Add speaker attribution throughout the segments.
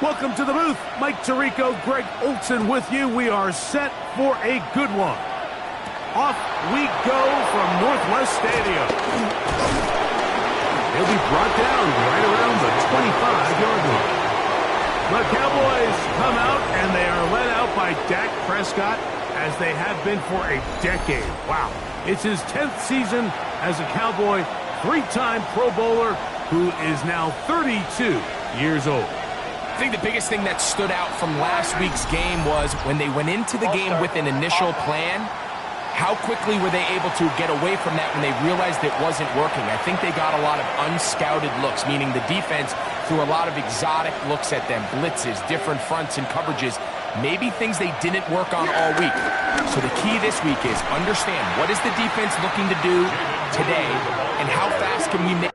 Speaker 1: Welcome to the booth. Mike Tirico, Greg Olson with you. We are set for a good one. Off we go from Northwest Stadium. He'll be brought down right around the 25-yard line. The Cowboys come out, and they are led out by Dak Prescott, as they have been for a decade. Wow. It's his 10th season as a Cowboy, three-time Pro Bowler, who is now 32 years old.
Speaker 2: I think the biggest thing that stood out from last week's game was when they went into the game with an initial plan, how quickly were they able to get away from that when they realized it wasn't working? I think they got a lot of unscouted looks, meaning the defense threw a lot of exotic looks at them, blitzes, different fronts and coverages, maybe things they didn't work on all week. So the key this week is understand what is the defense looking to do today and how fast can we make.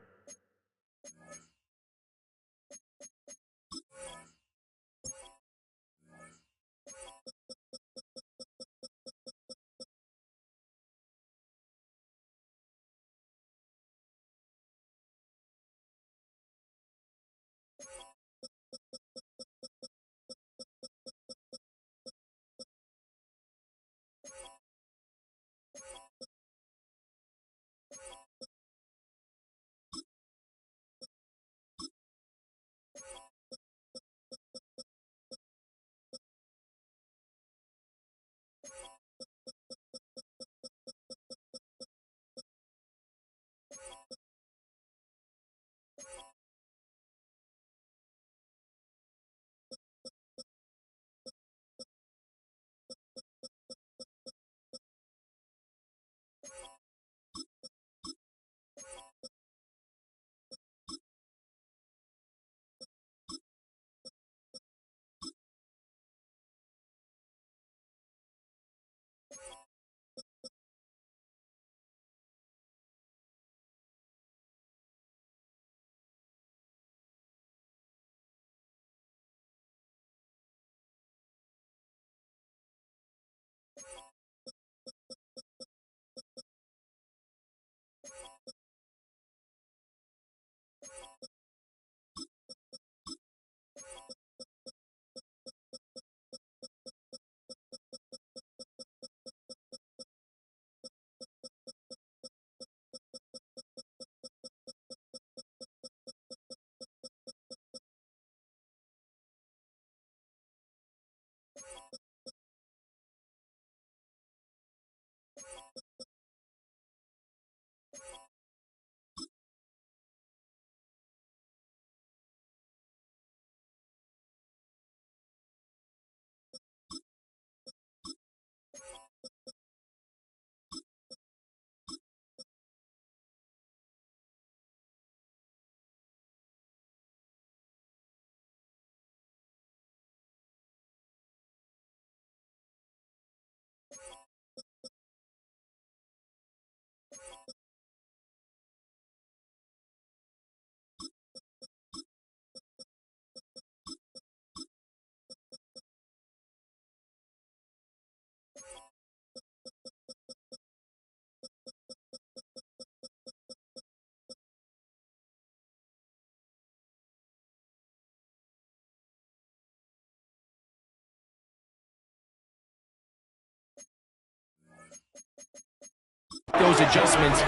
Speaker 2: Those adjustments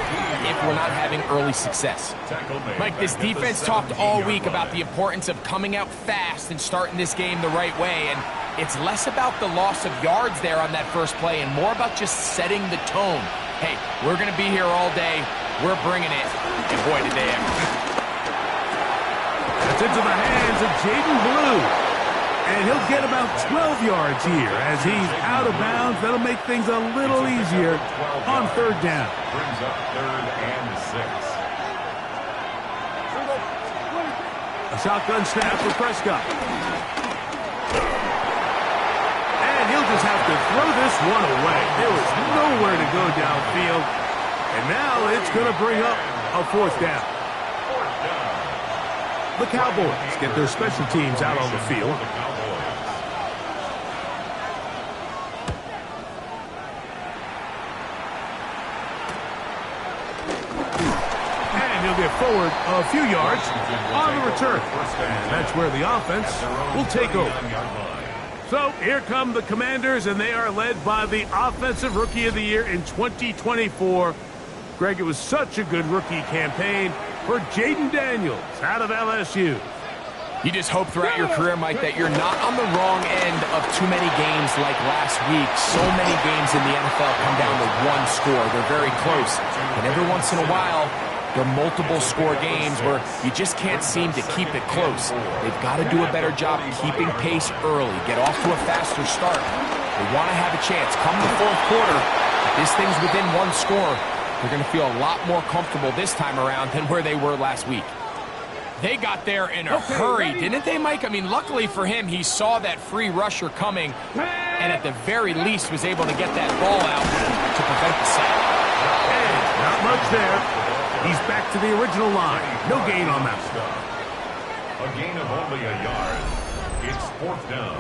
Speaker 2: if we're not having early success. Mike, this defense talked all week about the importance of coming out fast and starting this game the right way, and it's less about the loss of yards there on that first play and more about just setting the tone. Hey, we're going to be here all day. We're bringing it. And boy, did they ever.
Speaker 1: That's into the hands of Jaden Blue. And he'll get about 12 yards here as he's out of bounds. That'll make things a little easier on third down.
Speaker 3: Brings up 3rd and 6.
Speaker 1: A shotgun snap for Prescott. And he'll just have to throw this one away. There was nowhere to go downfield. And now it's going to bring up a 4th down. The Cowboys get their special teams out on the field. And he'll get forward a few yards on the return. And that's where the offense will take over. So here come the Commanders, and they are led by the Offensive Rookie of the Year in 2024. Greg, it was such a good rookie campaign for Jaden Daniels out of LSU.
Speaker 2: You just hope throughout your career, Mike, that you're not on the wrong end of too many games like last week. So many games in the NFL come down to one score. They're very close. And every once in a while, there are multiple score games where you just can't seem to keep it close. They've got to do a better job keeping pace early, get off to a faster start. They want to have a chance. Come the fourth quarter, if this thing's within one score, they're going to feel a lot more comfortable this time around than where they were last week. They got there in a hurry, didn't they, Mike? I mean, luckily for him, he saw that free rusher coming and at the very least was able to get that ball out to prevent the sack.
Speaker 1: And not much there. He's back to the original line. No gain on that.
Speaker 3: A gain of only a yard. It's fourth down.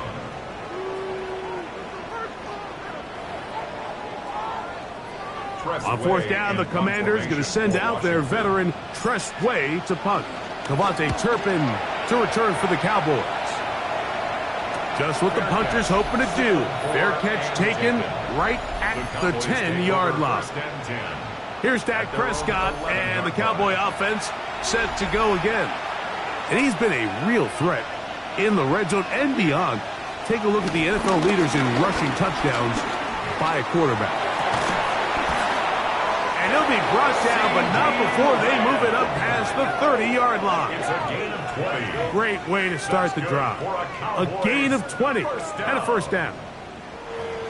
Speaker 1: On fourth down, the Commanders going to send out their veteran Tress Way to punt. Devontae Turpin to return for the Cowboys. Just what the punter's hoping to do. Fair catch taken right at the 10-yard line. Here's Dak Prescott and the Cowboy offense set to go again. And he's been a real threat in the red zone and beyond. Take a look at the NFL leaders in rushing touchdowns by a quarterback. And he'll be brought down, but not before they move it up past the 30-yard line.
Speaker 3: It's a gain of 20.
Speaker 1: Great way to start the drive. A gain of 20 and a first down.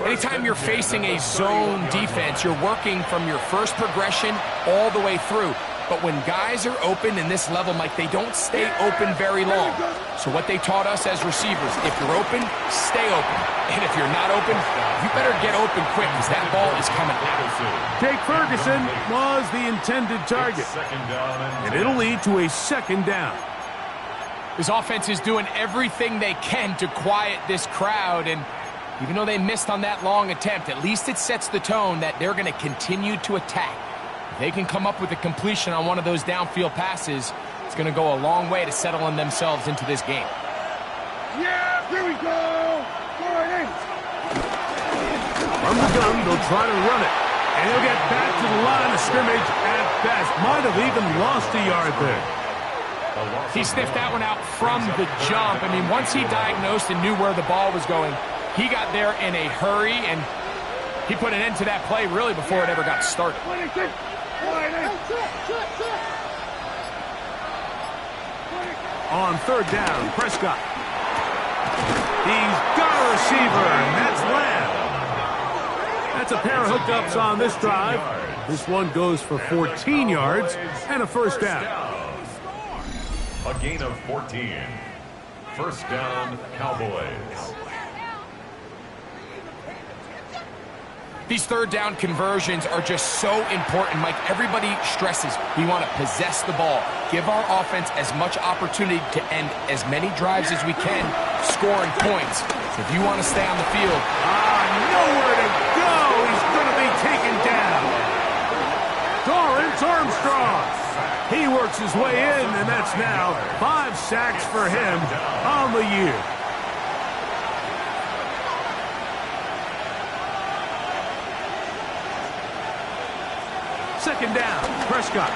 Speaker 2: Anytime you're facing a zone defense, you're working from your first progression all the way through. But when guys are open in this level, Mike, they don't stay open very long. So what they taught us as receivers, if you're open, stay open. And if you're not open, you better get open quick because that ball is coming out.
Speaker 1: Jake Ferguson was the intended target. And it'll lead to a second down.
Speaker 2: This offense is doing everything they can to quiet this crowd. And even though they missed on that long attempt, at least it sets the tone that they're going to continue to attack. If they can come up with a completion on one of those downfield passes, it's going to go a long way to settling themselves into this game.
Speaker 1: Yeah, here we go. From the gun, they'll try to run it. And he'll get back to the line of scrimmage at best. Might have even lost a yard there.
Speaker 2: He sniffed that one out from the jump. I mean, once he diagnosed and knew where the ball was going, he got there in a hurry, and he put an end to that play really before it ever got started.
Speaker 1: On third down, Prescott. He's got a receiver, and that's Lamb. That's a pair of hookups on this drive. This one goes for 14 yards and a first down.
Speaker 3: A gain of 14. First down, Cowboys.
Speaker 2: These third down conversions are just so important, Mike. Everybody stresses we want to possess the ball, give our offense as much opportunity to end as many drives as we can, scoring points. So if you want to stay on the field,
Speaker 1: nowhere to go. He's going to be taken down. Dorrance Armstrong. He works his way in, and that's now 5 sacks for him on the year. Second down, Prescott.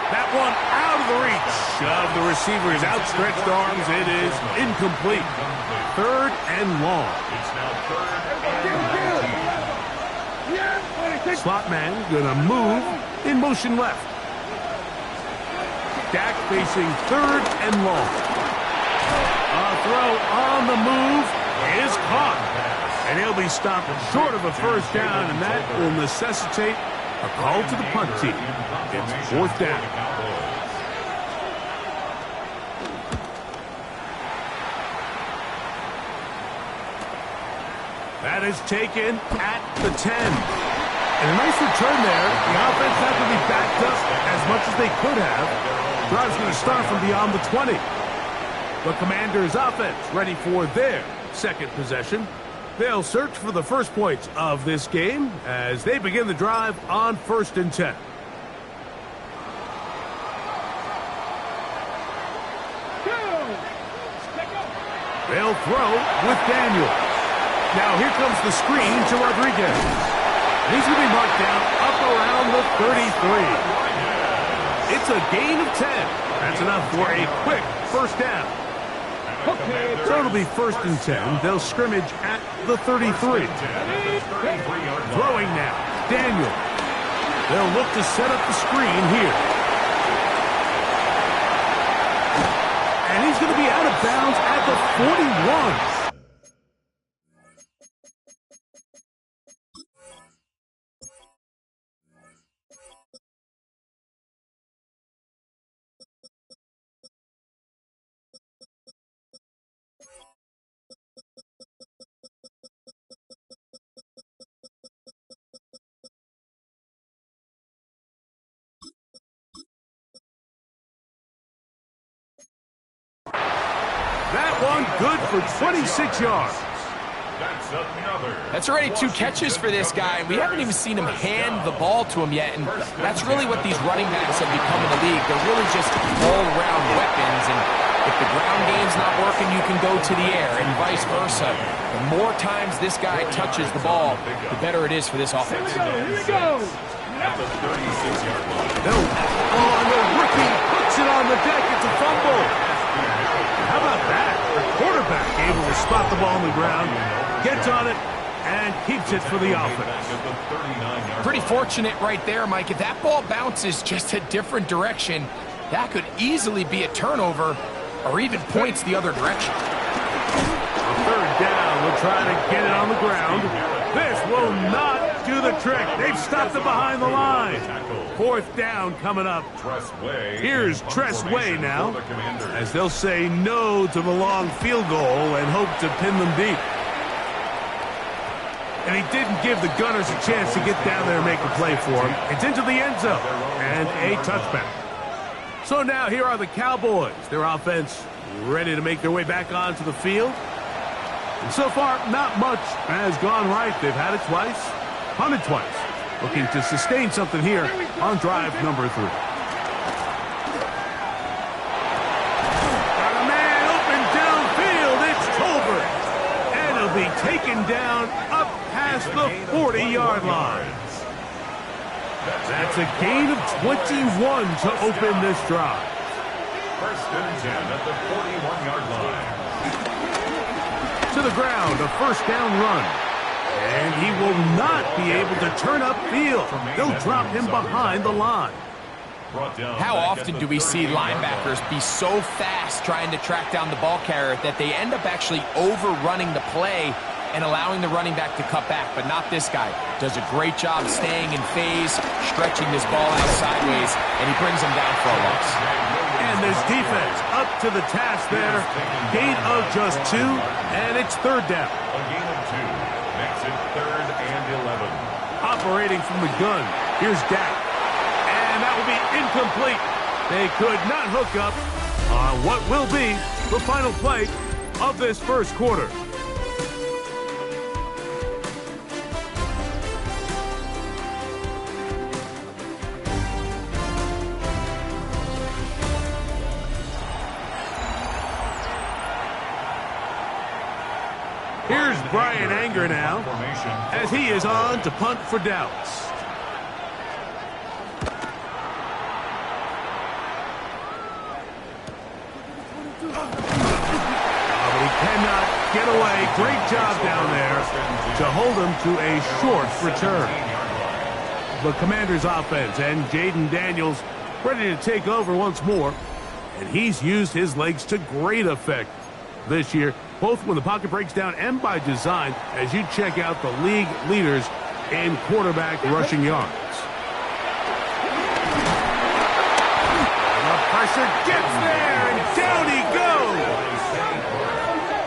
Speaker 1: That one out of the reach of the receiver's outstretched arms. It is incomplete. Third and long.
Speaker 3: It's now third and 19.
Speaker 1: Slot man gonna move in motion left. Dak facing third and long. A throw on the move is caught. And he'll be stopped short of a first down, and that will necessitate a call to the punt team. It's fourth down. That is taken at the 10. And a nice return there. The offense had to be backed up as much as they could have. Drive's going to start from beyond the 20. The Commanders' offense ready for their second possession. They'll search for the first points of this game as they begin the drive on 1st and 10. They'll throw with Daniels. Now here comes the screen to Rodriguez. He's going to be marked down up around the 33. It's a gain of 10. That's enough for a quick first down. So it'll be first and 10. They'll scrimmage at the 33. Throwing now. Daniels. They'll look to set up the screen here. And he's going to be out of bounds at the 41. That one good for 26 yards.
Speaker 2: That's already 2 catches for this guy. We haven't even seen him hand the ball to him yet, and that's really what these running backs have become in the league. They're really just all-around weapons, and if the ground game's not working, you can go to the air, and vice versa. The more times this guy touches the ball, the better it is for this offense.
Speaker 1: Here we go. At the 36-yard line. No. Oh, and the rookie puts it on the deck. It's a fumble. How about that? The quarterback able to spot the ball on the ground, gets on it, and keeps it for the offense.
Speaker 2: Pretty fortunate right there, Mike. If that ball bounces just a different direction, that could easily be a turnover or even points the other direction.
Speaker 1: A third down. We'll try to get it on the ground. This will not do the trick. They've stopped it behind the line. Fourth down coming up. Here's Tress Way now, as they'll say no to the long field goal and hope to pin them deep. And he didn't give the Gunners a chance to get down there and make a play for him. It's into the end zone and a touchback. So now here are the Cowboys. Their offense ready to make their way back onto the field. And so far, not much has gone right. They've had it twice, punted twice. Looking to sustain something here on drive number 3. Got a man open downfield. It's Tolbert. And he'll be taken down up past the 40-yard line. That's a gain of 21 to open this drive.
Speaker 3: First and 10 at the 41-yard line.
Speaker 1: To the ground, a first down run. And he will not be able to turn upfield. They'll drop him behind the line.
Speaker 2: How often do we see linebackers be so fast trying to track down the ball carrier that they end up actually overrunning the play and allowing the running back to cut back, but not this guy. Does a great job staying in phase, stretching this ball out sideways, and he brings him down for a loss.
Speaker 1: And this defense up to the task there. Gain of just 2, and it's third down.
Speaker 3: A gain of 2 makes it third and 11.
Speaker 1: Operating from the gun, here's Dak. And that will be incomplete. They could not hook up on what will be the final play of this first quarter. Here's Brian Anger now, as he is on to punt for Dallas. But he cannot get away. Great job down there to hold him to a short return. The Commanders' offense and Jaden Daniels ready to take over once more. And he's used his legs to great effect this year, both when the pocket breaks down and by design, as you check out the league leaders in quarterback rushing yards. And the pressure gets there, and down he goes.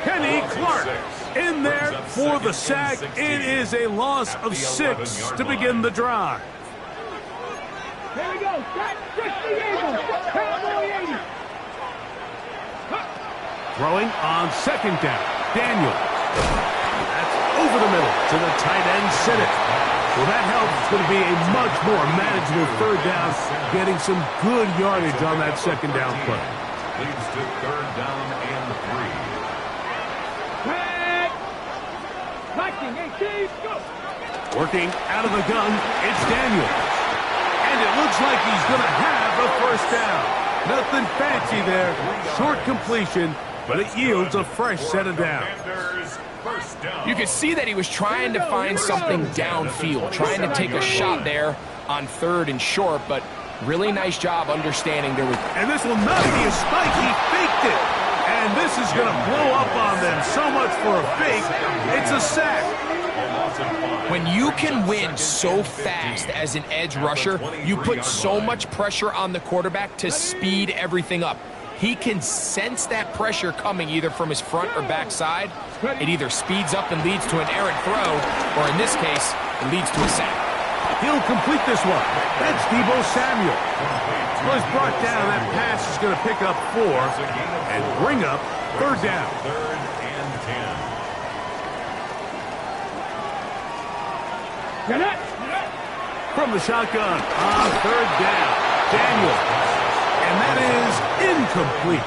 Speaker 1: Kenny Clark in there for the sack. It is a loss of 6 to begin the drive.
Speaker 4: Here we go.
Speaker 1: Throwing on second down. Daniels. That's over the middle to the tight end, Sinnott. Well, that helps. It's going to be a much more manageable third down, getting some good yardage on that second down play.
Speaker 3: Leads to third down and 3.
Speaker 4: on, 18, go.
Speaker 1: Working out of the gun, it's Daniels. And it looks like he's going to have a first down. Nothing fancy there. Short completion, but it yields a fresh set of downs.
Speaker 2: You could see that he was trying to find something downfield, trying to take a shot there on 3rd and short, but really nice job understanding there was...
Speaker 1: And this will not be a spike. He faked it. And this is going to blow up on them. So much for a fake. It's a sack.
Speaker 2: When you can win so fast as an edge rusher, you put so much pressure on the quarterback to speed everything up. He can sense that pressure coming either from his front or back side. It either speeds up and leads to an errant throw, or in this case, it leads to a sack.
Speaker 1: He'll complete this one. That's Deebo Samuel. Was brought down. That pass is going to pick up 4 and bring up 3rd down.
Speaker 3: 3rd and 10.
Speaker 4: Get it.
Speaker 1: From the shotgun on 3rd down, Daniels. And that is incomplete.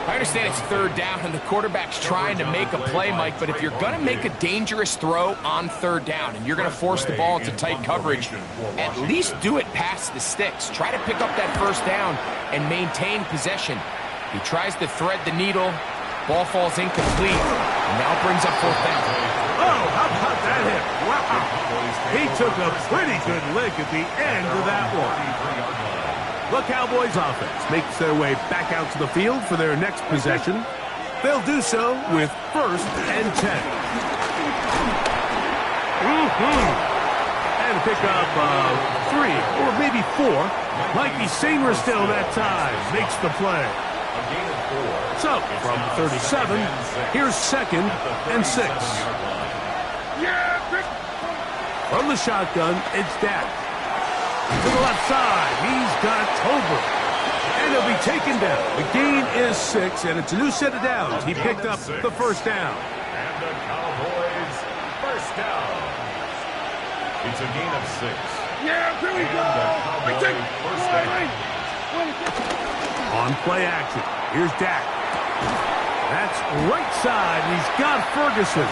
Speaker 2: I understand it's 3rd down and the quarterback's trying to make a play, Mike, but if you're going to make a dangerous throw on 3rd down and you're going to force the ball into tight coverage, at least do it past the sticks. Try to pick up that first down and maintain possession. He tries to thread the needle. Ball falls incomplete and now brings up 4th down.
Speaker 1: Oh, how about that hit? Wow. He took a pretty good lick at the end of that one. The Cowboys offense makes their way back out to the field for their next possession. They'll do so with 1st and 10. And pick up 3 or maybe 4. Mikey Singer still that time makes the play. So, from 37, here's 2nd and 6. From the shotgun, it's Dak. To the left side, he's got Tolbert. And he'll be taken down. The gain is 6, and it's a new set of downs. He picked up the first down.
Speaker 3: And the Cowboys first down. It's a gain of 6.
Speaker 4: Yeah, here we go.
Speaker 3: First down.
Speaker 1: On play action, here's Dak. That's right side, and he's got Ferguson.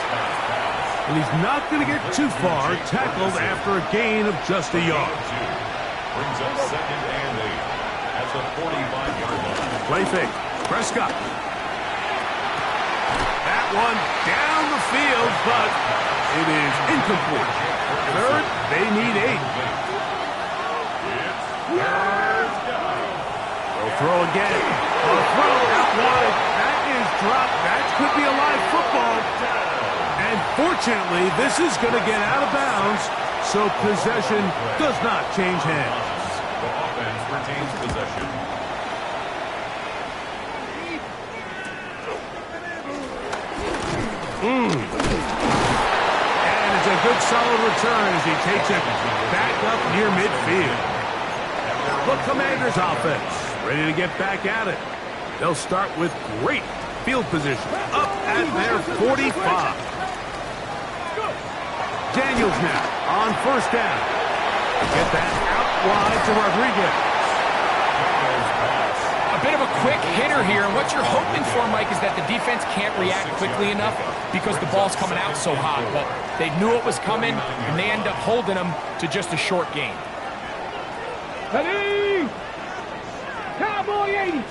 Speaker 1: And he's not going to get too far, tackled after a gain of just a yard.
Speaker 3: Brings up 2nd and 8 at the 45-yard line.
Speaker 1: Play fake. Prescott. That one down the field, but it is incomplete. 3rd, they need 8. They'll throw again. They'll throw out wide. That is dropped. That could be a live football. And fortunately, this is going to get out of bounds, so possession does not change hands.
Speaker 3: The offense retains possession.
Speaker 1: And it's a good solid return as he takes it back up near midfield. The Commanders offense ready to get back at it. They'll start with great field position up at their 45. Daniels now on 1st down. Get that out wide to Rodriguez.
Speaker 2: A bit of a quick hitter here, and what you're hoping for, Mike, is that the defense can't react quickly enough because the ball's coming out so hot. But they knew it was coming, and they end up holding them to just a short gain.
Speaker 4: Ready? Cowboy 80.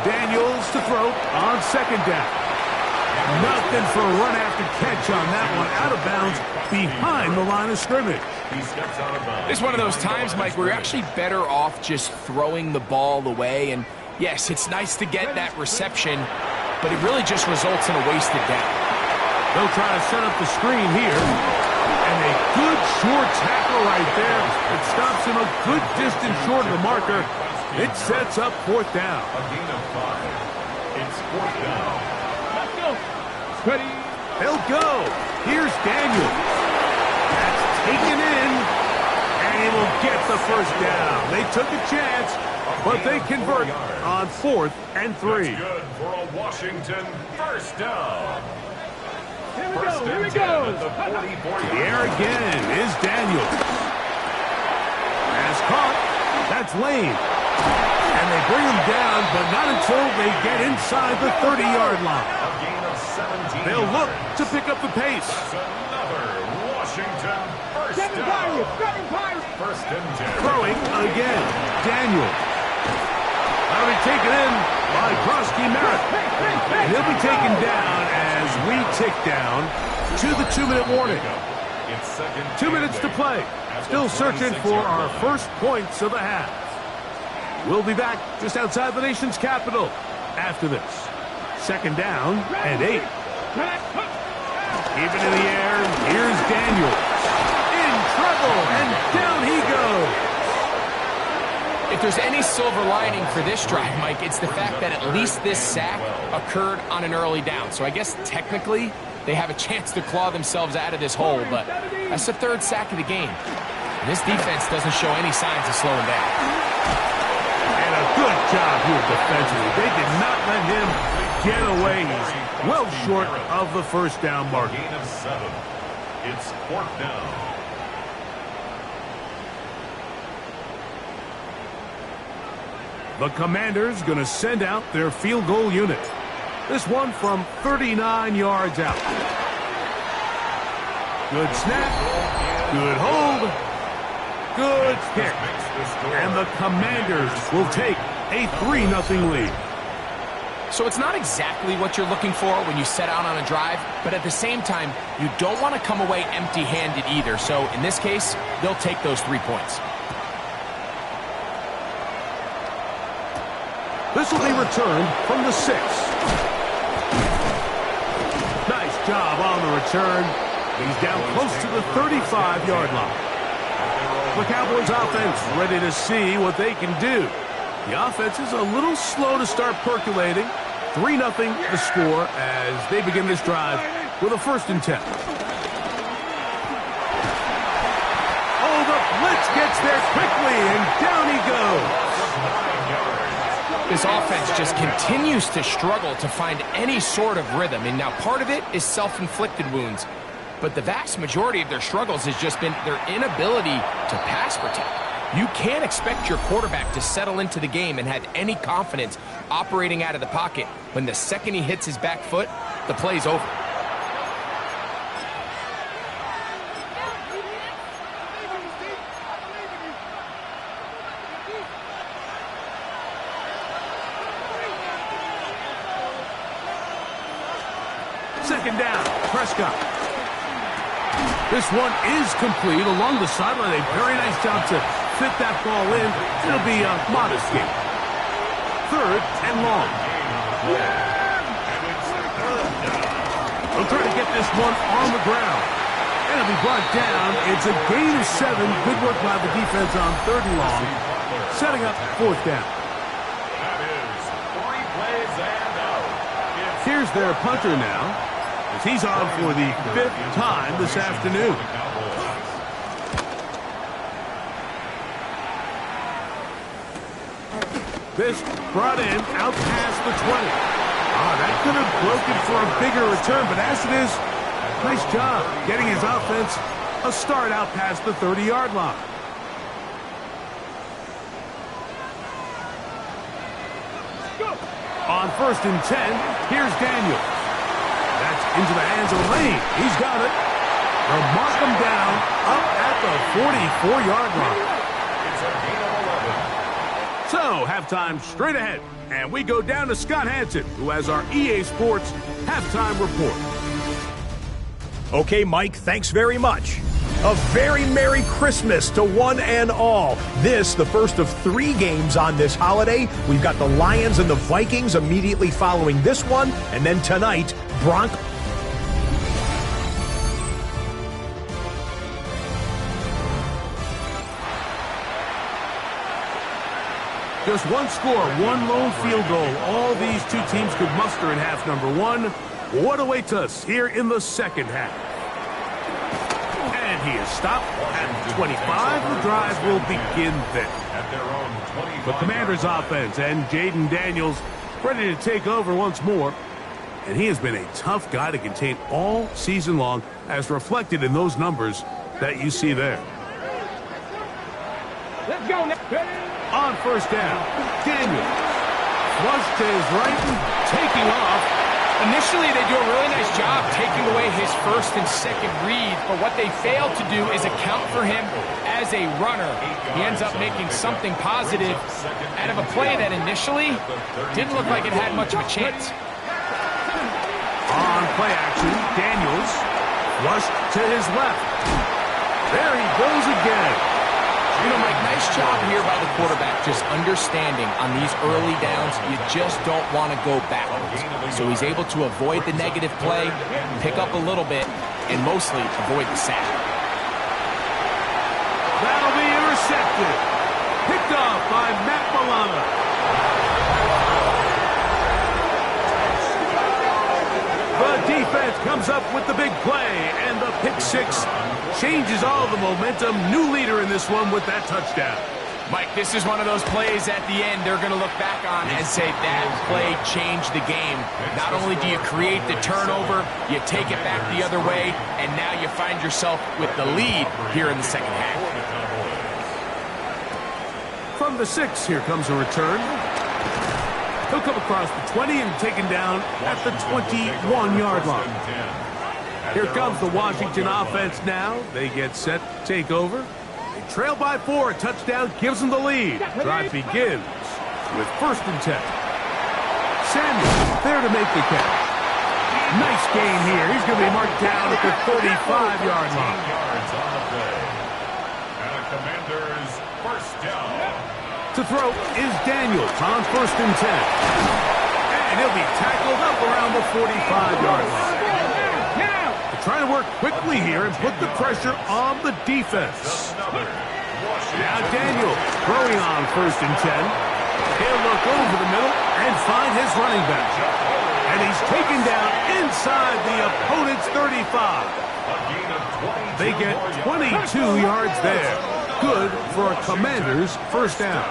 Speaker 1: Daniels to throw on 2nd down. Nothing for a run after catch on that one. Out of bounds behind the line of scrimmage.
Speaker 3: He steps out of bounds.
Speaker 2: It's one of those times, Mike, where you're actually better off just throwing the ball away. And yes, it's nice to get that reception, but it really just results in a wasted down.
Speaker 1: They'll try to set up the screen here. And a good short tackle right there. It stops him a good distance short of the marker. It sets up 4th down.
Speaker 3: A gain of 5. It's 4th down.
Speaker 4: Let's go. Ready?
Speaker 1: They'll go. Here's Daniels. That's taken in. And he will get the first down. They took a chance, but they convert on 4th and 3.
Speaker 3: That's good for a Washington first down.
Speaker 4: Here we go. Here we go.
Speaker 1: The air again is Daniels. As caught. That's Lane. And they bring him down, but not until they get inside the 30-yard line.
Speaker 3: A gain of 17
Speaker 1: They'll look
Speaker 3: yards.
Speaker 1: to pick up the pace.
Speaker 3: That's another Washington first
Speaker 4: Seven
Speaker 3: down.
Speaker 4: Pirates, seven Pirates.
Speaker 3: First and 10.
Speaker 1: Throwing again. Daniel. That'll be taken in by Krosky Merritt. And he'll be taken down as we tick down to the 2-minute warning.
Speaker 3: It's second
Speaker 1: 2 minutes to play. Still searching for our first points of the half. We'll be back just outside the nation's capital after this. Second down and 8. Even in the air, here's Daniels. In trouble, and down he goes.
Speaker 2: If there's any silver lining for this drive, Mike, it's the fact that at least this sack occurred on an early down. So I guess technically they have a chance to claw themselves out of this hole, but that's the third sack of the game. And this defense doesn't show any signs of slowing down.
Speaker 1: And a good job here defensively. They did not let him get away. He's well short of the first down mark.
Speaker 3: Gain of 7. It's 4th down.
Speaker 1: The Commanders going to send out their field goal unit. This one from 39 yards out. Good snap. Good hold. Good kick. And the Commanders will take a 3-0 lead.
Speaker 2: So it's not exactly what you're looking for when you set out on a drive, but at the same time, you don't want to come away empty-handed either. So in this case, they'll take those 3 points.
Speaker 1: This will be returned from the 6. Nice job on the return. He's down close to the 35-yard line. The Cowboys offense ready to see what they can do. The offense is a little slow to start percolating. 3-0 the score as they begin this drive with a 1st and 10. Oh, the blitz gets there quickly, and down he goes.
Speaker 2: This offense just continues to struggle to find any sort of rhythm. And now part of it is self-inflicted wounds. But the vast majority of their struggles has just been their inability to pass protect. You can't expect your quarterback to settle into the game and have any confidence operating out of the pocket when the second he hits his back foot, the play's over.
Speaker 1: Second down, Prescott. This one is complete along the sideline. A very nice job to fit that ball in. It'll be a modest gain. 3rd and long. They'll try to get this one on the ground. And it'll be brought down. It's a gain of 7. Good work by the defense on 3rd and long. Setting up 4th down.
Speaker 3: That is 3 plays and out.
Speaker 1: Here's their punter now. As he's on for the 5th time this afternoon. This brought in out past the 20. That could have broken for a bigger return, but as it is, nice job getting his offense a start out past the 30-yard line. On 1st and 10, here's Daniels. That's into the hands of Lane. He's got it. They'll mark him down up at the 44-yard line.
Speaker 3: It's a gain of 11.
Speaker 1: So, halftime straight ahead. And we go down to Scott Hansen, who has our EA Sports halftime report.
Speaker 5: Okay, Mike, thanks very much. A very Merry Christmas to one and all. This, the first of 3 games on this holiday. We've got the Lions and the Vikings immediately following this one. And then tonight, Broncos.
Speaker 1: Just one score, one lone field goal. All these two teams could muster in half number 1. What awaits us here in the second half? And he is stopped at 25. The drive will begin then.
Speaker 3: At their own 25.
Speaker 1: The Commanders offense and Jaden Daniels ready to take over once more. And he has been a tough guy to contain all season long, as reflected in those numbers that you see there.
Speaker 4: Let's go now.
Speaker 1: On 1st down, Daniels flushed to his right, taking off.
Speaker 2: Initially, they do a really nice job taking away his first and second read, but what they fail to do is account for him as a runner. He ends up making something positive out of a play that initially didn't look like it had much of a chance.
Speaker 1: On play action, Daniels flushed to his left. There he goes again.
Speaker 2: You know, Mike, nice job here by the quarterback, just understanding on these early downs, you just don't want to go backwards. So he's able to avoid the negative play, pick up a little bit, and mostly avoid the sack.
Speaker 1: That'll be intercepted. Picked off by Matt Milano. The defense comes up with the big play, and the pick six changes all the momentum. New leader in this one with that touchdown.
Speaker 2: Mike, this is one of those plays at the end they're going to look back on and say that play changed the game. Not only do you create the turnover, you take it back the other way, and now you find yourself with the lead here in the second half.
Speaker 1: From the 6, here comes a return. He'll come across the 20 and taken down at the 21-yard line. Here comes the Washington offense now. They get set to take over. They trail by 4. A touchdown gives them the lead. Drive begins with 1st and 10. Samuel there to make the catch. Nice gain here. He's going to be marked down at the 35-yard line.
Speaker 3: Yards on the play. And a Commander's first down.
Speaker 1: To throw is Daniels on 1st and 10. And he'll be tackled up around the 45-yard line. They're trying to work quickly here and put the pressure on the defense. Now Daniels throwing on 1st and 10. He'll look over the middle and find his running back. And he's taken down inside the opponent's 35. They get 22 yards there. Good for a Commander's first down.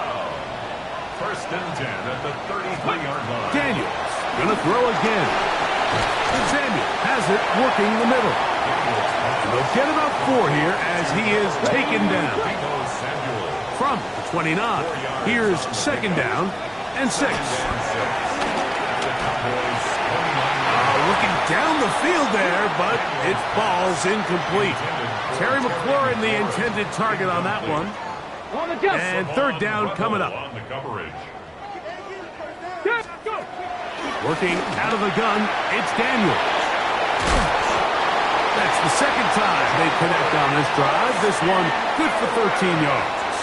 Speaker 3: 1st and 10 at the 33-yard line.
Speaker 1: Daniels gonna throw again. And Samuel has it working the middle. And they'll get about 4 here as he is taken down. From the 29, here's 2nd down and 6. Looking down the field there, but it falls incomplete. Terry McLaurin, the intended target on that one. And 3rd down coming up. Working out of the gun, it's Daniels. That's the 2nd time they connect on this drive. This one good for 13 yards.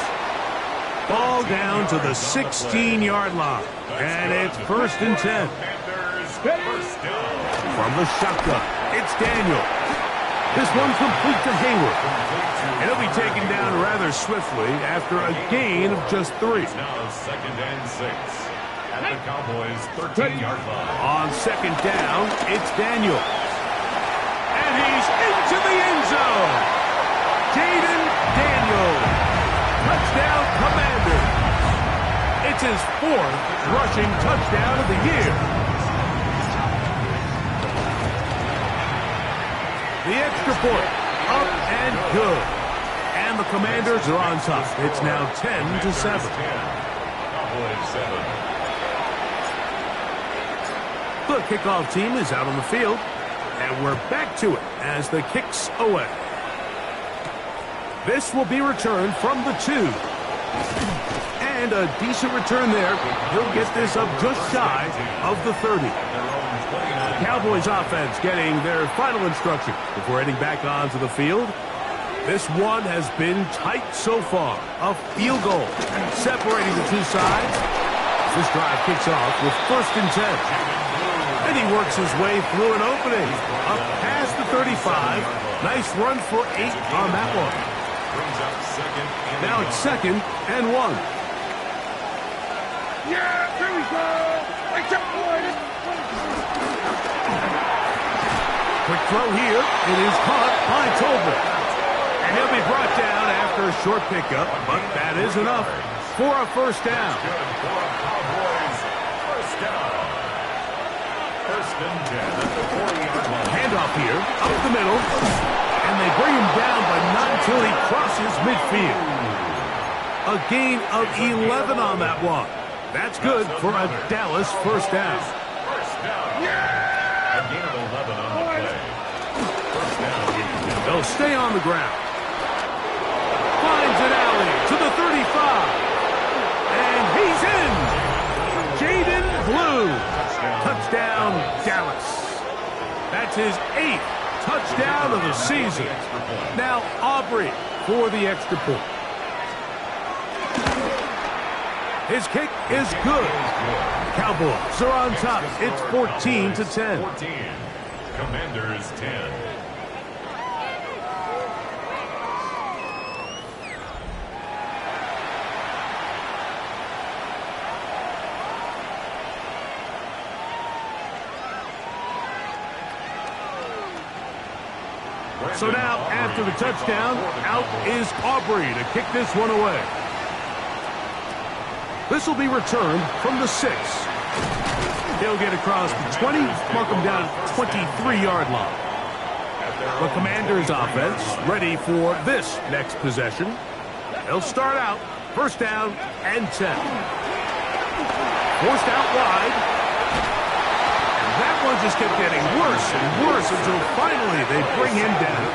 Speaker 1: Ball down to the 16-yard line. And it's 1st and 10. From the shotgun, it's Daniels. This one complete to Hayward. And he'll be taken down rather swiftly after a gain of just 3.
Speaker 3: Now 2nd and 6 at the Cowboys' 13-yard line.
Speaker 1: On 2nd down, it's Daniels. And he's into the end zone. Jaden Daniels. Touchdown Commander. It's his 4th rushing touchdown of the year. The extra point, up and good. And the Commanders are on top. It's now 10-7.
Speaker 3: Cowboys 7.
Speaker 1: The kickoff team is out on the field. And we're back to it as the kick's away. This will be returned from the 2. And a decent return there. He'll get this up just shy of the 30. Cowboys offense getting their final instruction before heading back onto the field. This one has been tight so far. A field goal separating the two sides. This drive kicks off with 1st and 10. And he works his way through an opening. Up past the 35. Nice run for 8 on that one. Now it's 2nd and 1.
Speaker 4: Yeah, here we go.
Speaker 1: Quick throw here. It is caught by Tolbert. And he'll be brought down after a short pickup, but that is enough for a 1st down.
Speaker 3: Good for a Cowboys first down. 1st and 10 at the 40-yard line.
Speaker 1: Handoff here, up the middle. And they bring him down, but not until he crosses midfield. A gain of 11 on that one. That's good for a Dallas 1st down.
Speaker 3: First down.
Speaker 1: stay on the ground. Finds an alley to the 35. And he's in. Jaden Blue. Touchdown, Dallas. That's his 8th touchdown of the season. Now Aubrey for the extra point. His kick is good. Cowboys are on top. It's 14-10.
Speaker 3: 14. Commanders 10.
Speaker 1: So now, after the touchdown, out is Aubrey to kick this one away. This will be returned from the 6. He'll get across the 20, mark him down at 23-yard line. The Commanders' offense ready for this next possession. They'll start out first down and 10. Forced out wide. That one just kept getting worse and worse until finally they bring him down.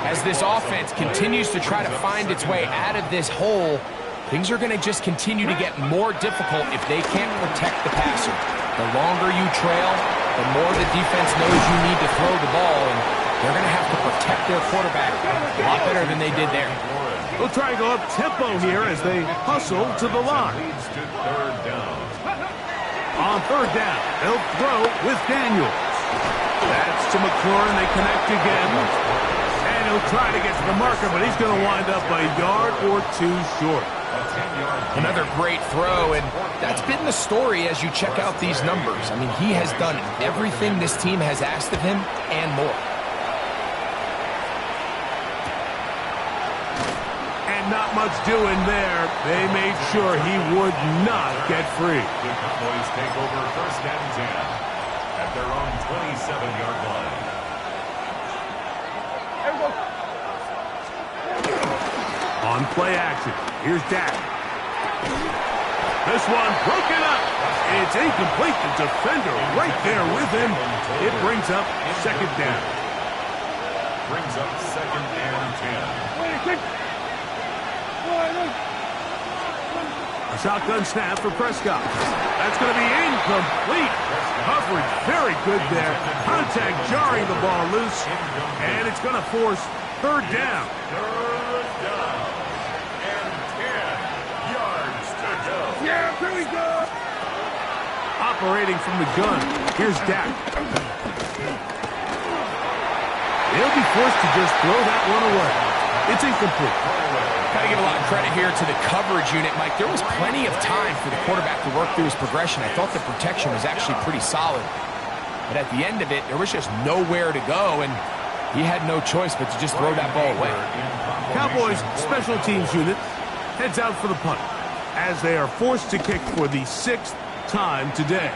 Speaker 2: As this offense continues to try to find its way out of this hole, things are going to just continue to get more difficult if they can't protect the passer. The longer you trail, the more the defense knows you need to throw the ball, and they're going to have to protect their quarterback a lot better than they did there.
Speaker 1: They'll try and go up tempo here as they hustle to the line. On third down, they'll throw with Daniels. That's to McLaurin. They connect again. And he'll try to get to the marker, but he's going to wind up a yard or two short.
Speaker 2: Another great throw, and that's been the story as you check out these numbers. I mean, he has done everything this team has asked of him and more.
Speaker 1: Not much doing there. They made sure he would not get free.
Speaker 3: The Cowboys take over first and 10 at their own 27-yard line.
Speaker 1: On play action, here's Dak. This one broken up. It's incomplete. The defender right there with him. It brings up second down.
Speaker 3: Brings up second and 10.
Speaker 1: A shotgun snap for Prescott. That's going to be incomplete. Coverage very good there. Contact jarring the ball loose. And it's going to force third down.
Speaker 3: Third down. And 10 yards to go.
Speaker 4: Yeah, here we go.
Speaker 1: Operating from the gun. Here's Dak. He'll be forced to just throw that one away. It's incomplete.
Speaker 2: Got to give a lot of credit here to the coverage unit, Mike. There was plenty of time for the quarterback to work through his progression. I thought the protection was actually pretty solid. But at the end of it, there was just nowhere to go, and he had no choice but to just throw that ball away.
Speaker 1: Cowboys special teams unit heads out for the punt as they are forced to kick for the 6th time today.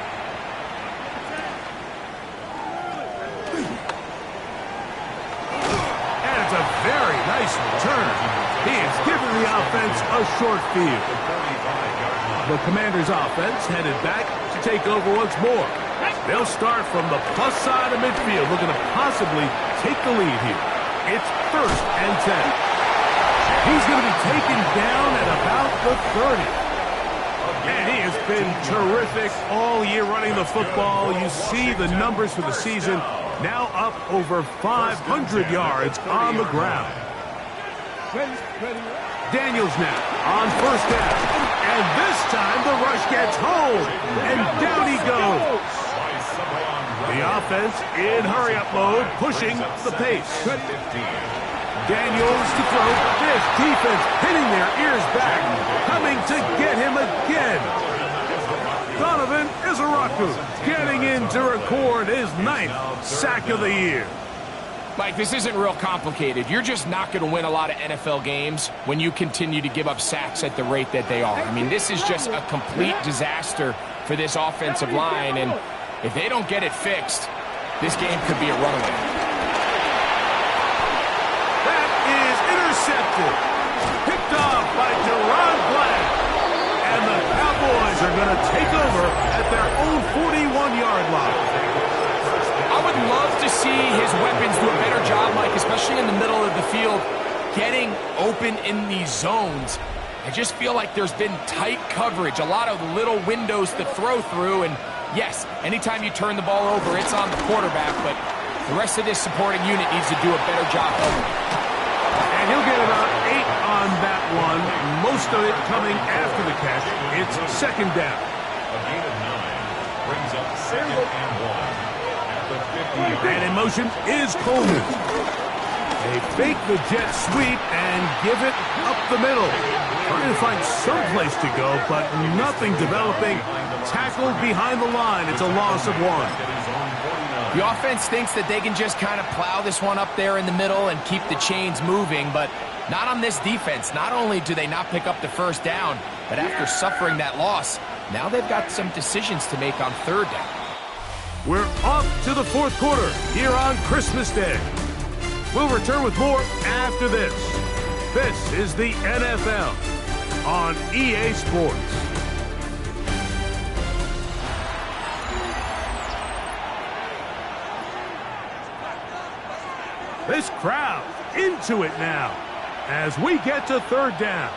Speaker 1: And it's a very nice return. He has given the offense a short field. The Commanders' offense headed back to take over once more. They'll start from the plus side of midfield, looking to possibly take the lead here. It's first and 10. He's going to be taken down at about the 30. And he has been terrific all year running the football. You see the numbers for the season, now up over 500 yards on the ground. Daniels now on first down. And this time the rush gets home. And down he goes. The offense in hurry-up mode, pushing the pace. Daniels to throw. This defense pinning their ears back, coming to get him again. Donovan Izaraku getting in to record his 9th sack of the year.
Speaker 2: Mike, this isn't real complicated. You're just not going to win a lot of NFL games when you continue to give up sacks at the rate that they are. I mean, this is just a complete disaster for this offensive line, and if they don't get it fixed, this game could be a runaway.
Speaker 1: That is intercepted. Picked off by Deron Black. And the Cowboys are going to take over at their own 41-yard line.
Speaker 2: I would love to see his weapons do a better job job, Mike, especially in the middle of the field, getting open in these zones. I just feel like there's been tight coverage, a lot of little windows to throw through, and yes, anytime you turn the ball over, it's on the quarterback, but the rest of this supporting unit needs to do a better job helping.
Speaker 1: And he'll get about 8 on that one, most of it coming after the catch. It's second down.
Speaker 3: A gain of 9 brings up 2nd and 1 at the 50-yard line.
Speaker 1: And in motion is Coleman. They fake the jet sweep and give it up the middle. Trying to find some place to go, but nothing developing. Tackled behind the line. It's a loss of 1.
Speaker 2: The offense thinks that they can just kind of plow this one up there in the middle and keep the chains moving, but not on this defense. Not only do they not pick up the first down, but after suffering that loss, now they've got some decisions to make on third down.
Speaker 1: We're off to the fourth quarter here on Christmas Day. We'll return with more after this. This is the NFL on EA Sports. This crowd into it now as we get to third down.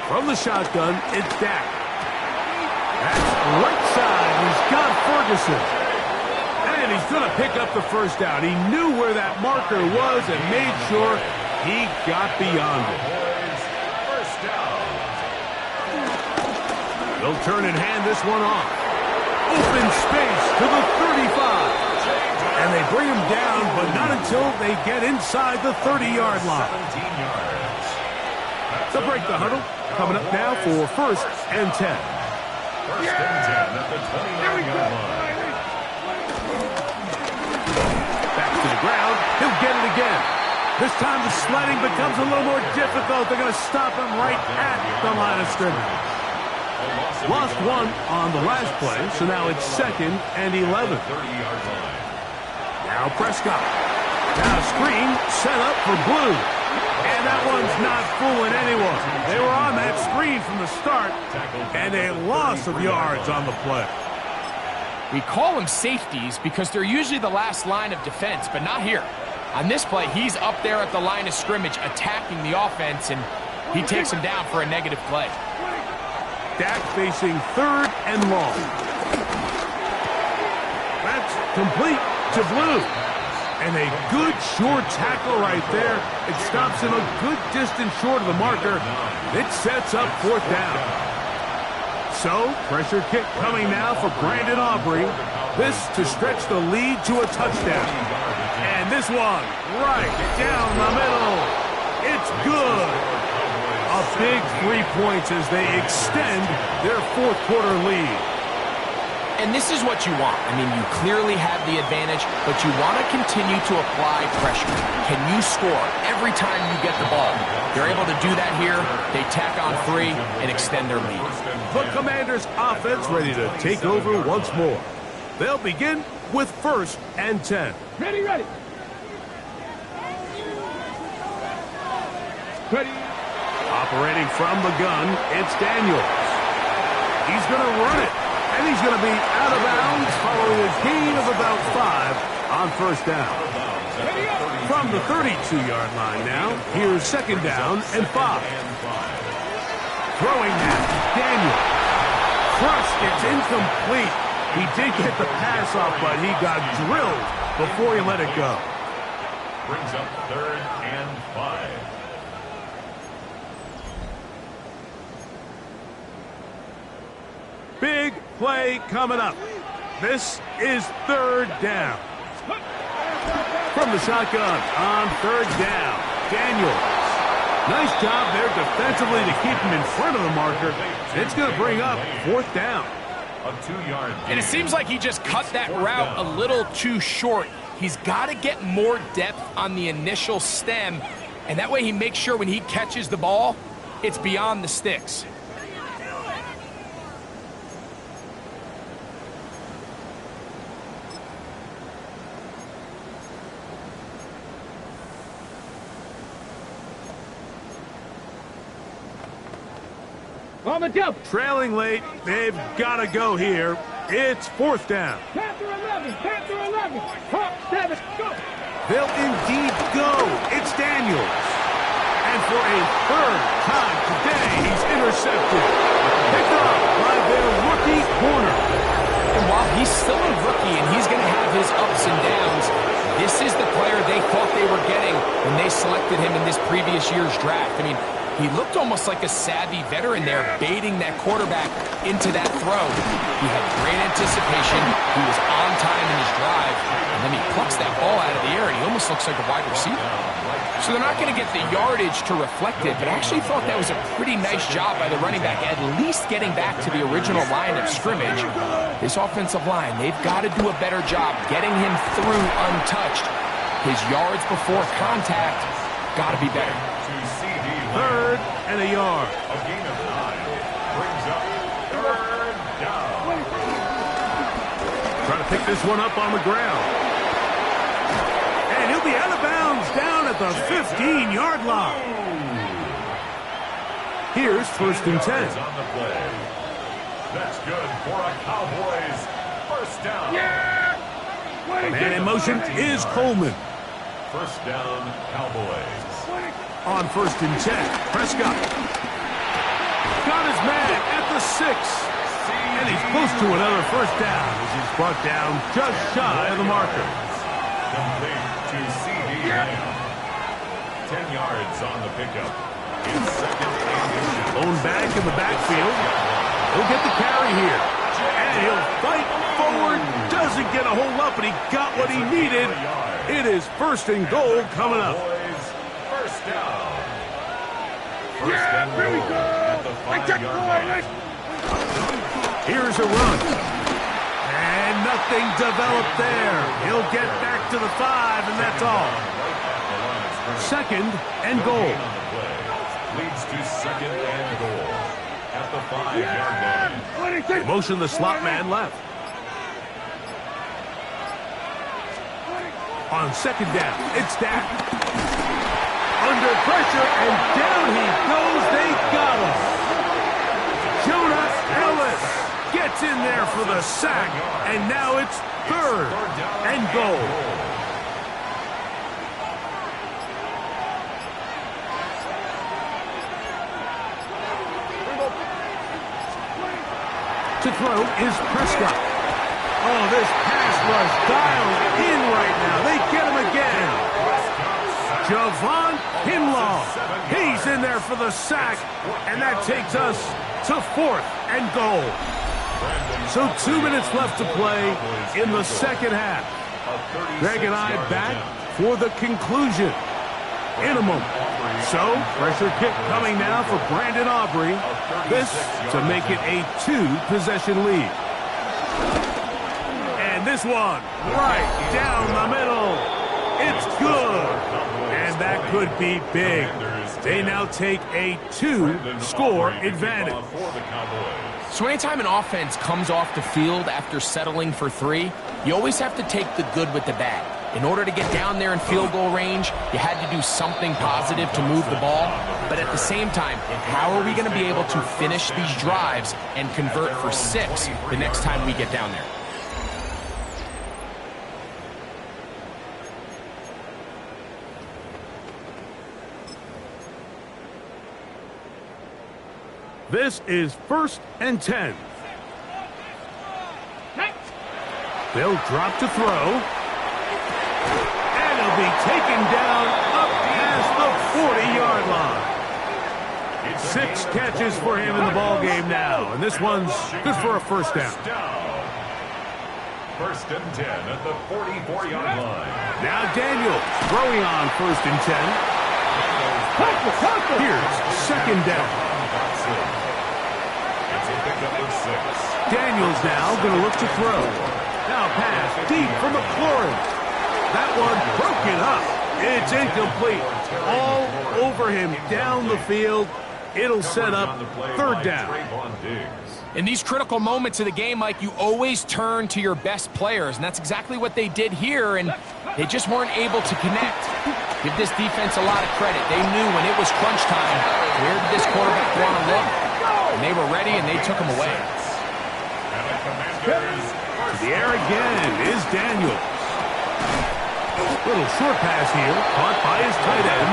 Speaker 1: From the shotgun, it's Dak. That's right side. He's got Ferguson. And he's going to pick up the first down. He knew where that marker was and made sure he got beyond it.
Speaker 3: First down.
Speaker 1: They'll turn and hand this one off. Open space to the 35. And they bring him down, but not until they get inside the 30-yard line.
Speaker 3: 17 yards.
Speaker 1: They'll break the huddle. Coming up now for first and 10.
Speaker 3: First and 10 at the 29-yard line.
Speaker 1: Back to the ground. He'll get it again. This time the sledding becomes a little more difficult. They're going to stop him right at the line of scrimmage. Lost 1 on the last play, so now it's second and 11.
Speaker 3: 30-yard line.
Speaker 1: Now Prescott. Now screen set up for Blue. And that one's not fooling anyone. They were on that screen from the start, and a loss of yards on the play.
Speaker 2: We call them safeties because they're usually the last line of defense, but not here. On this play, he's up there at the line of scrimmage attacking the offense, and he takes him down for a negative play.
Speaker 1: Dak facing third and long. That's complete to Blue. And a good short tackle right there. It stops him a good distance short of the marker. It sets up fourth down. So, pressure kick coming now for Brandon Aubrey. This to stretch the lead to a touchdown. And this one right down the middle. It's good. A big 3 points as they extend their fourth quarter lead.
Speaker 2: And this is what you want. I mean, you clearly have the advantage, but you want to continue to apply pressure. Can you score every time you get the ball? They're able to do that here. They tack on 3 and extend their lead.
Speaker 1: The Commanders' offense ready to take over once more. They'll begin with first and 10.
Speaker 4: Ready, ready. Ready.
Speaker 1: Operating from the gun, it's Daniels. He's going to run it. And he's going to be out of bounds following a gain of about 5 on first down. From the 32-yard line now, here's second down and 5. Throwing that, Daniel. Crushed, it's incomplete. He did get the pass off, but he got drilled before he let it go.
Speaker 3: Brings up third and 5.
Speaker 1: Big play coming up. This is third down. From the shotgun on third down, Daniels. Nice job there defensively to keep him in front of the marker. It's going to bring up fourth down.
Speaker 3: A 2-yard gain.
Speaker 2: And it seems like he just cut that route a little too short. He's got to get more depth on the initial stem, and that way he makes sure when he catches the ball, it's beyond the sticks.
Speaker 4: On the jump.
Speaker 1: Trailing late, they've got to go here. It's fourth down.
Speaker 4: Panther 11. Panther 11.
Speaker 1: They'll indeed go. It's Daniels. And for a third time today, he's intercepted. Picked up by their rookie corner.
Speaker 2: And while he's still a rookie and he's going to have his ups and downs, this is the player they thought they were getting when they selected him in this previous year's draft. I mean, he looked almost like a savvy veteran there, baiting that quarterback into that throw. He had great anticipation. He was on time in his drive. And then he plucks that ball out of the air, and he almost looks like a wide receiver. So they're not going to get the yardage to reflect it, but I actually thought that was a pretty nice job by the running back, at least getting back to the original line of scrimmage. This offensive line, they've got to do a better job getting him through untouched. His yards before contact got to be better.
Speaker 1: Third and a yard.
Speaker 3: A gain of 9 brings up third down.
Speaker 1: Trying to pick this one up on the ground. And he'll be out of bounds down at the 15-yard line. Here's first and 10.
Speaker 3: On the play. That's good for a Cowboys first down.
Speaker 1: Man in motion is Coleman.
Speaker 3: First down, Cowboys.
Speaker 1: On first and 10, Prescott. Got his man at the 6. And he's close to another first down as he's brought down just shy of the marker.
Speaker 3: Complete to C.D. Lamb. 10 yards on the pickup. It's second and
Speaker 1: Lone back in the backfield. He'll get the carry here. And he'll fight forward. Doesn't get a hold up, and he got what he needed. It is first and goal coming up.
Speaker 3: First down. First and goal at the 5-yard line.
Speaker 1: Here's a run. And nothing developed there. He'll get back to the 5, and that's all. Second and goal.
Speaker 3: Leads to second and goal at the 5-yard line.
Speaker 1: Motion the slot man left. On second down, it's Dak. Under pressure, and down he goes. They got him. Jonah Ellis gets in there for the sack, and now it's third and goal. To throw is Prescott. Oh, this pass rush dialed in right now. They get him again. Javon Kinlaw. He's in there for the sack, and that takes us to fourth and goal. So 2 minutes left to play in the second half. Greg and I back for the conclusion in a moment. So, pressure kick coming now for Brandon Aubrey. This to make it a 2-possession lead. And this one right down the middle. It's good. And that could be big. They now take a 2-score advantage.
Speaker 2: So anytime an offense comes off the field after settling for 3, you always have to take the good with the bad. In order to get down there in field goal range, you had to do something positive to move the ball. But at the same time, how are we going to be able to finish these drives and convert for 6 the next time we get down there?
Speaker 1: This is first and 10. They'll drop to throw. And he'll be taken down up past the 40-yard line. 6 catches for him in the ball game now. And this one's good for a first down.
Speaker 3: First and 10 at the 44-yard line.
Speaker 1: Now Daniels throwing on first and 10. Here's second down. Daniels now going to look to throw. Now pass deep for McLaurin. That one broken up. It's incomplete. All over him down the field. It'll set up third down.
Speaker 2: In these critical moments of the game, Mike, you always turn to your best players, and that's exactly what they did here, and they just weren't able to connect. Give this defense a lot of credit. They knew when it was crunch time, where did this quarterback want to look? And they were ready, and they took him away.
Speaker 1: To the air again is Daniels. Little short pass here, caught by his tight end.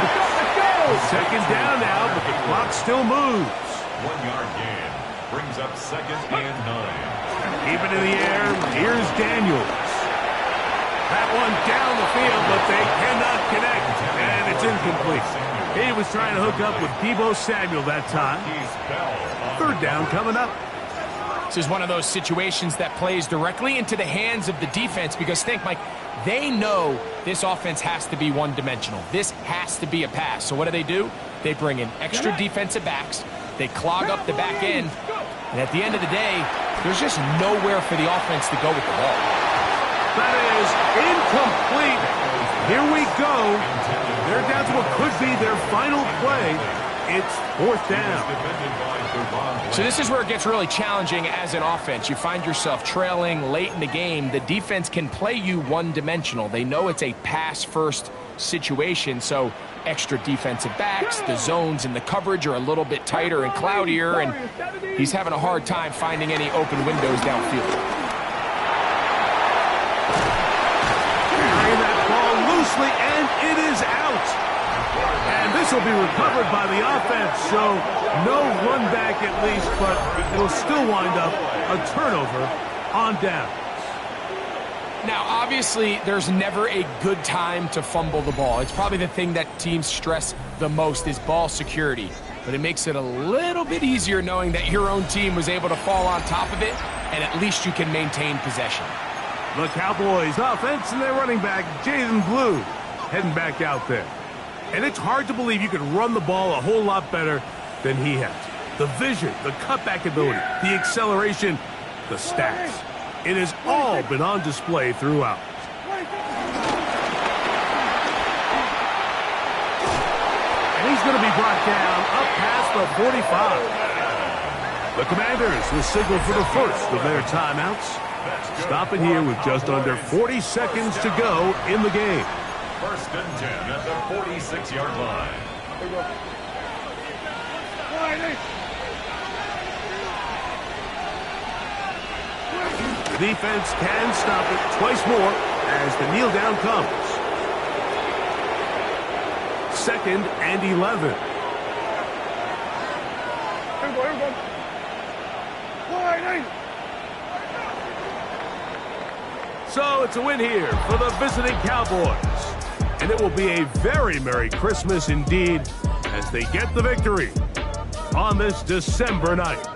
Speaker 1: Second down now, but the clock still moves.
Speaker 3: 1 yard gain brings up second and 9.
Speaker 1: Keep it in the air. Here's Daniels. That one down the field, but they cannot connect, and it's incomplete. He was trying to hook up with Deebo Samuel that time. Third down coming up.
Speaker 2: This is one of those situations that plays directly into the hands of the defense because think, Mike, they know this offense has to be one-dimensional. This has to be a pass. So what do? They bring in extra defensive backs. They clog up the back end. And at the end of the day, there's just nowhere for the offense to go with the ball.
Speaker 1: That is incomplete. Here we go. They're down to what could be their final play. It's fourth down.
Speaker 2: So this is where it gets really challenging as an offense. You find yourself trailing late in the game. The defense can play you one-dimensional. They know it's a pass-first situation, so extra defensive backs, the zones and the coverage are a little bit tighter and cloudier, and he's having a hard time finding any open windows downfield.
Speaker 1: Carrying that ball loosely, and it is out. And this will be recovered by the offense, so no run back at least, but it'll still wind up a turnover on downs.
Speaker 2: Now, obviously, there's never a good time to fumble the ball. It's probably the thing that teams stress the most is ball security. But it makes it a little bit easier knowing that your own team was able to fall on top of it, and at least you can maintain possession.
Speaker 1: The Cowboys offense and their running back, Jaden Blue, heading back out there. And it's hard to believe you can run the ball a whole lot better than he has. The vision, the cutback ability, the acceleration, the stats. It has all been on display throughout. And he's going to be brought down up past the 45. The Commanders will signal for the first of their timeouts. Stopping here with just under 40 seconds to go in the game.
Speaker 3: First and 10 at the 46-yard line.
Speaker 1: The defense can stop it twice more as the kneel down comes. Second and 11. So it's a win here for the visiting Cowboys. And it will be a very Merry Christmas indeed as they get the victory on this December night.